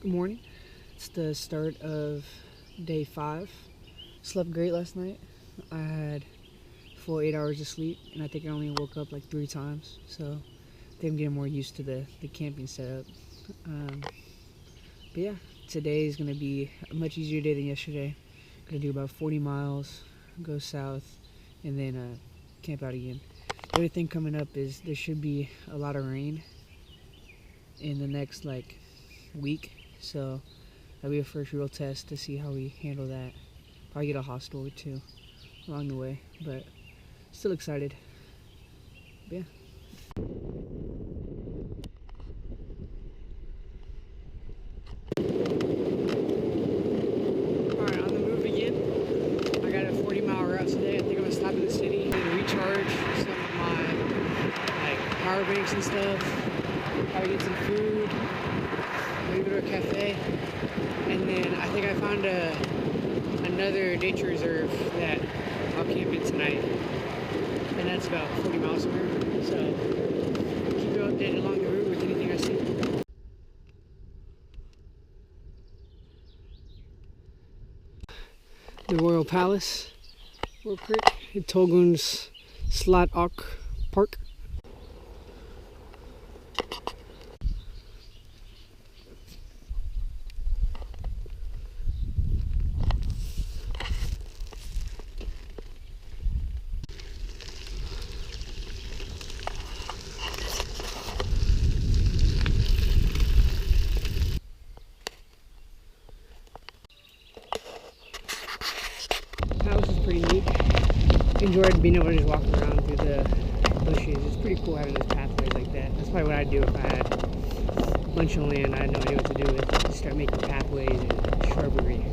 Good morning. It's the start of day 5. Slept great last night. I had full 8 hours of sleep, and I think I only woke up like 3 times. So I think I'm getting more used to the camping setup. But yeah, today is going to be a much easier day than yesterday. Going to do about 40 miles, go south, and then camp out again. The other thing coming up is there should be a lot of rain in the next week. So that'll be a first real test to see how we handle that. Probably get a hostel or 2 along the way, but still excited. But yeah. Alright, on the move again. I got a 40-mile route today. I think I'm gonna stop in the city and recharge some of my power banks and stuff. Probably get some food. Maybe go to a cafe. And then I think I found another nature reserve that I'll camp in tonight. And that's about 40 miles from here. So keep you updated along the route with anything I see. The Royal Palace, real quick. The Tullgarns Slot Ock Park. House is pretty neat. Enjoyed being able to just walk around through the bushes. It's pretty cool having those pathways like that. That's probably what I'd do if I had a bunch of land I had no idea what to do with. Just start making pathways and shrubbery.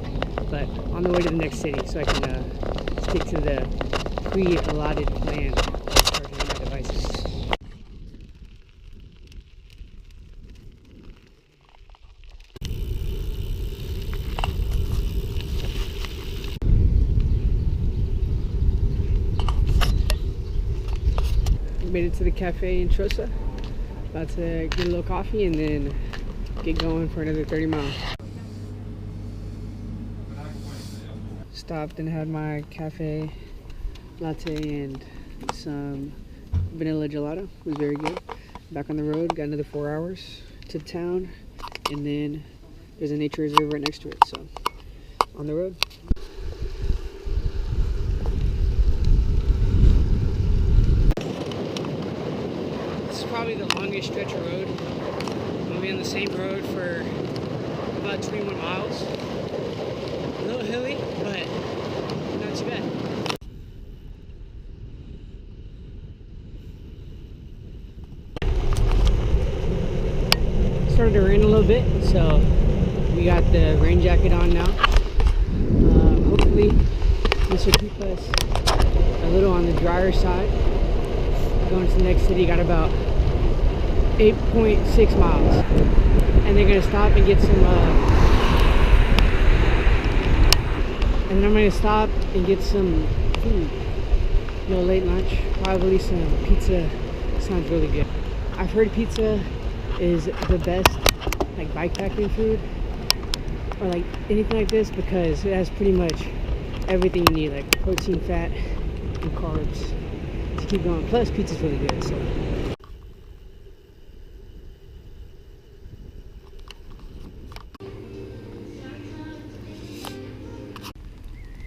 But on the way to the next city, so I can stick to the pre-allotted plan charging my devices. Made it to the cafe in Trosa. About to get a little coffee and then get going for another 30 miles. Stopped and had my cafe latte and some vanilla gelato. It was very good. Back on the road, got another 4 hours to town, and then there's a nature reserve right next to it, so on the road. Probably the longest stretch of road. We'll be on the same road for about 21 miles. A little hilly, but not too bad. Started to rain a little bit, so we got the rain jacket on now. Hopefully this will keep us a little on the drier side. Going to the next city, got about 8.6 miles, and they're gonna stop and get some and then I'm gonna stop and get some food, a little late lunch, probably some pizza. Sounds really good. I've heard pizza is the best bikepacking food, or anything like this, because it has pretty much everything you need, like protein, fat, and carbs to keep going. Plus pizza's really good, so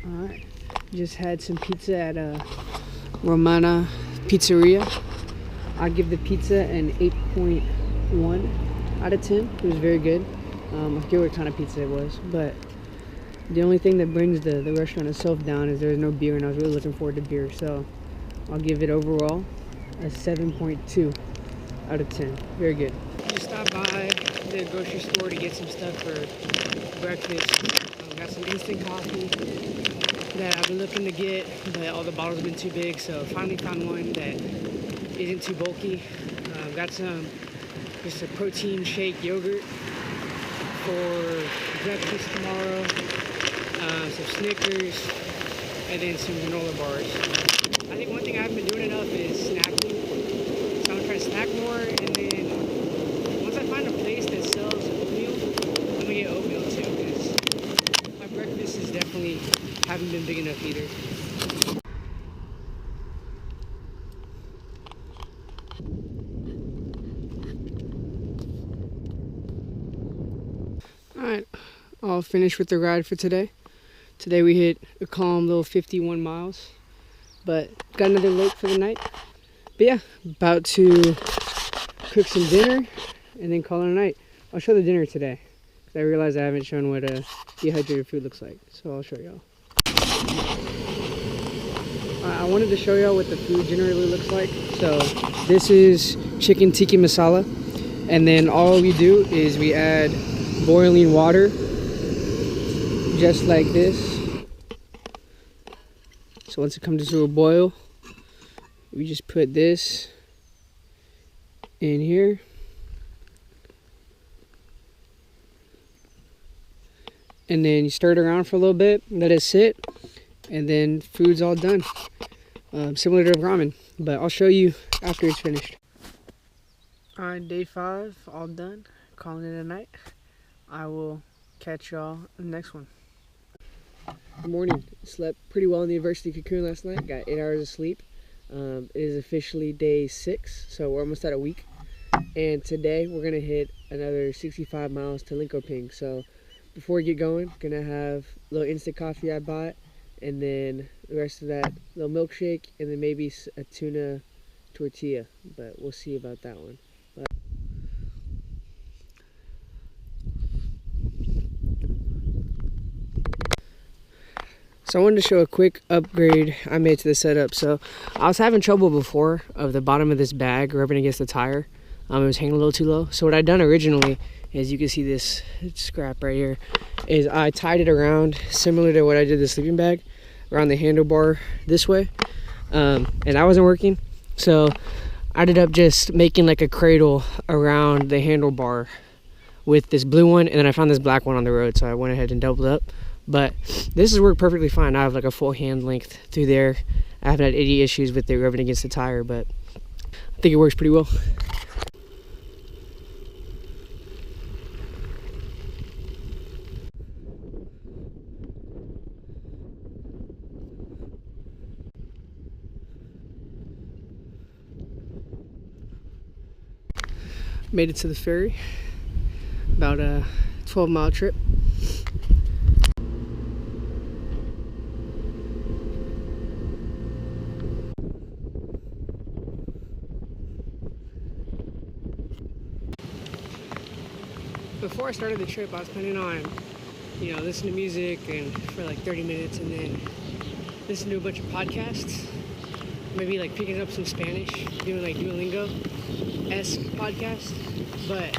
alright, just had some pizza at a Romana pizzeria. I give the pizza an 8.1 out of 10. It was very good. I forget what kind of pizza it was, but the only thing that brings the restaurant itself down is there's no beer, and I was really looking forward to beer, so I'll give it overall a 7.2 out of 10. Very good. Just stopped by the grocery store to get some stuff for breakfast. Got some instant coffee that I've been looking to get, but all the bottles have been too big, so finally found one that isn't too bulky. Got just a protein shake yogurt for breakfast tomorrow, some Snickers, and then some granola bars. I think one thing I haven't been doing enough is snacking, so I'm gonna try to snack more, and then once I find a place that sells oatmeal, I'm gonna haven't been big enough either. Alright, all finished with the ride for today. Today we hit a calm little 51 miles, but got another lake for the night. But yeah, about to cook some dinner and then call it a night. I'll show the dinner today, because I realized I haven't shown what dehydrated food looks like, so I'll show y'all. I wanted to show y'all what the food generally looks like. So this is chicken tikka masala, and then all we do is we add boiling water, just like this. So once it comes to a boil, we just put this in here. And then you stir it around for a little bit, let it sit, and then food's all done. Similar to ramen, but I'll show you after it's finished. Alright, day 5, all done. Calling it a night. I will catch y'all in the next one. Good morning. Slept pretty well in the university cocoon last night. Got 8 hours of sleep. It is officially day 6, so we're almost at a week. And today we're gonna hit another 65 miles to Linkoping. So before we get going, gonna have a little instant coffee I bought, and then the rest of that little milkshake, and then maybe a tuna tortilla. But we'll see about that one. So I wanted to show a quick upgrade I made to the setup. So I was having trouble before of the bottom of this bag rubbing against the tire. It was hanging a little too low. So what I'd done originally is, you can see this scrap right here, is I tied it around similar to what I did the sleeping bag, around the handlebar this way. And that wasn't working. So I ended up just making like a cradle around the handlebar with this blue one, and then I found this black one on the road, so I went ahead and doubled up. But this has worked perfectly fine. I have like a full hand length through there. I haven't had any issues with it rubbing against the tire, but I think it works pretty well. Made it to the ferry. About a 12-mile trip. Before I started the trip, I was planning on, listening to music and for like 30 minutes, and then listen to a bunch of podcasts. Maybe like picking up some Spanish, doing like Duolingo-esque podcasts. But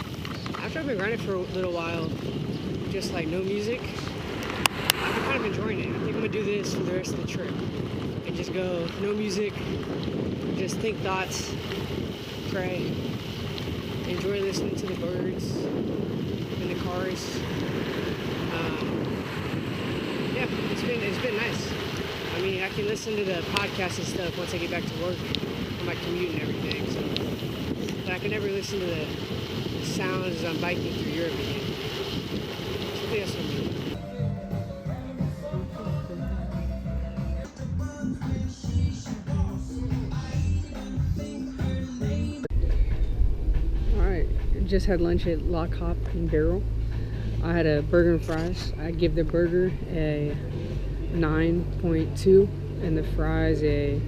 after I've been running for a little while, just like no music, I've been kind of enjoying it. I think I'm gonna do this for the rest of the trip and just go no music, just think thoughts, pray, enjoy listening to the birds in the cars. Yeah, it's been nice. I mean, I can listen to the podcast and stuff once I get back to work on my commute and everything. So, but I can never listen to the sounds as I'm biking through Europe again. So I think that's what I'm doing. Alright, just had lunch at Lock Hop and Barrel. I had a burger and fries. I give the burger a 9.2 and the fries a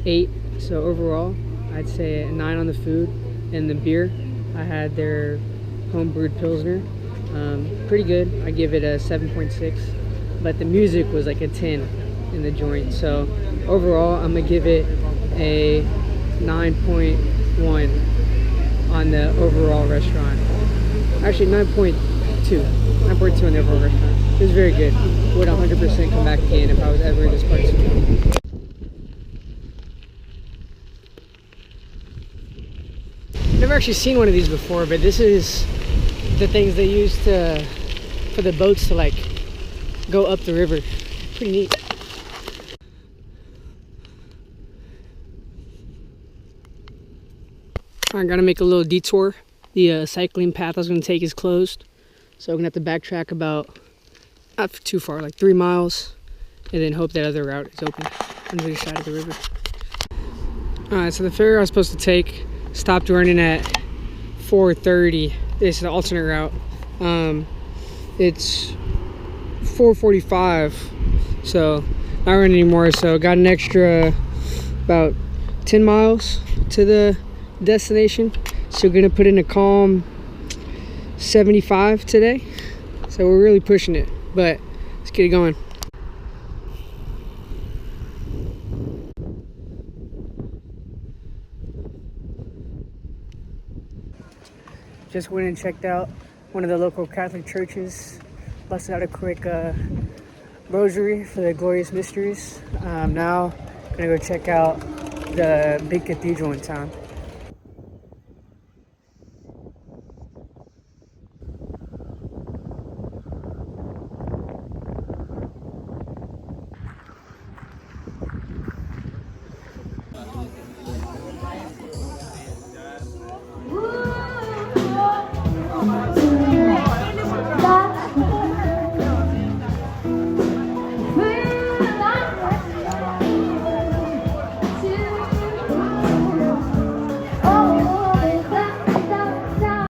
8. So overall, I'd say a 9 on the food. And the beer, I had their home-brewed Pilsner. Pretty good. I give it a 7.6. But the music was like a 10 in the joint. So overall, I'm gonna give it a 9.1 on the overall restaurant. Actually, 9.2 on the overall restaurant. It was very good. Would 100% come back again if I was ever in this part of Spain. Never actually seen one of these before, but this is the things they use for the boats to like go up the river. Pretty neat. I gotta make a little detour. The cycling path I was gonna take is closed, so I'm gonna have to backtrack about, not too far, like 3 miles, and then hope that other route is open on the other side of the river. Alright, so the ferry I was supposed to take stopped running at 4:30. This is the alternate route. It's 4:45, so not running anymore. So got an extra about 10 miles to the destination. So we're gonna put in a calm 75 today. So we're really pushing it, but let's get it going. Just went and checked out one of the local Catholic churches. Busted out a quick rosary for the glorious mysteries. Now gonna go check out the big cathedral in town.